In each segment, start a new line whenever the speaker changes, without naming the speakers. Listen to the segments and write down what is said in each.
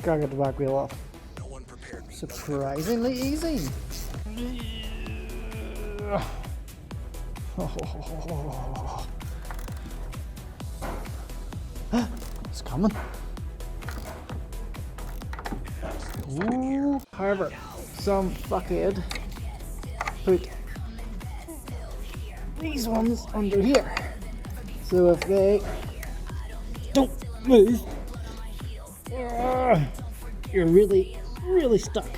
Gotta get the back wheel off. Surprisingly easy. It's coming. Ooh. However, some fuckhead put these ones under here. So if they don't move, you're really stuck.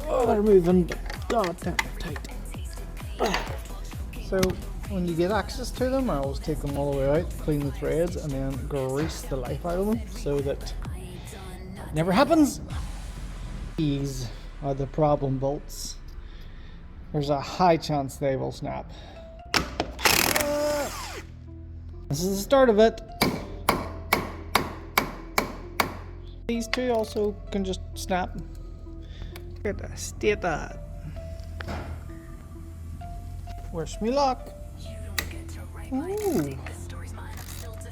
Oh, they're moving, but god damn tight. So when you get access to them, I always take them all the way out, clean the threads, and then grease the life out of them so that it never happens. These are the problem bolts. There's a high chance they will snap. This is the start of it. These two also can just snap. Look at the state of that. Where's my lock? Ooh.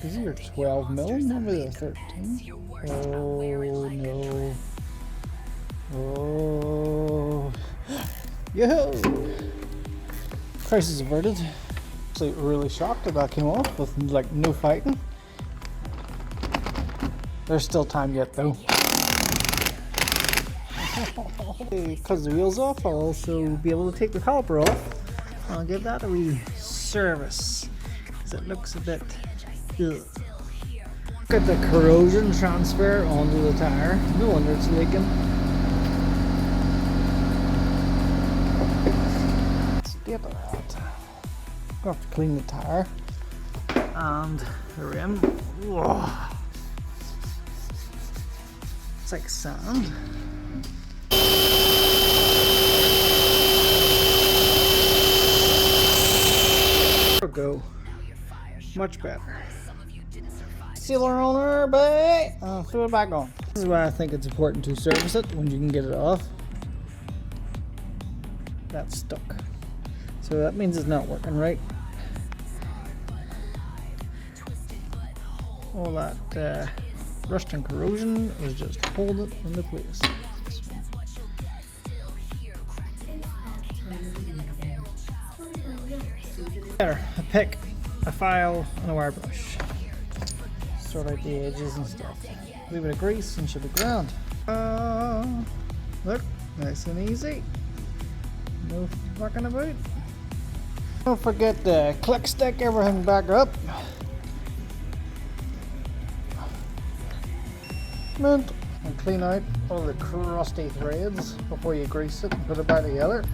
These are 12 mil, maybe they're 13. Oh no. Oh. Yo! Crisis averted. Actually really shocked that came off with like no fighting. There's still time yet though. Because the wheel's off, I'll also be able to take the caliper off. I'll give that a wee service because it looks a bit ugh. Look at the corrosion transfer onto the tyre. No wonder it's leaking. State of that. I'll have to clean the tyre and the rim. Whoa. It's like sand. There we go. Much better. Sealer on her, babe. Throw it back on. This is why I think it's important to service it when you can get it off. That's stuck. So that means it's not working right. All that rust and corrosion is just holding it into place. There, a pick, a file, and a wire brush. Sort out the edges and stuff. A little bit of grease and should be ground. Look, nice and easy. No fucking about. Don't forget to click stick everything back up. And clean out all the crusty threads before you grease it and put it back together.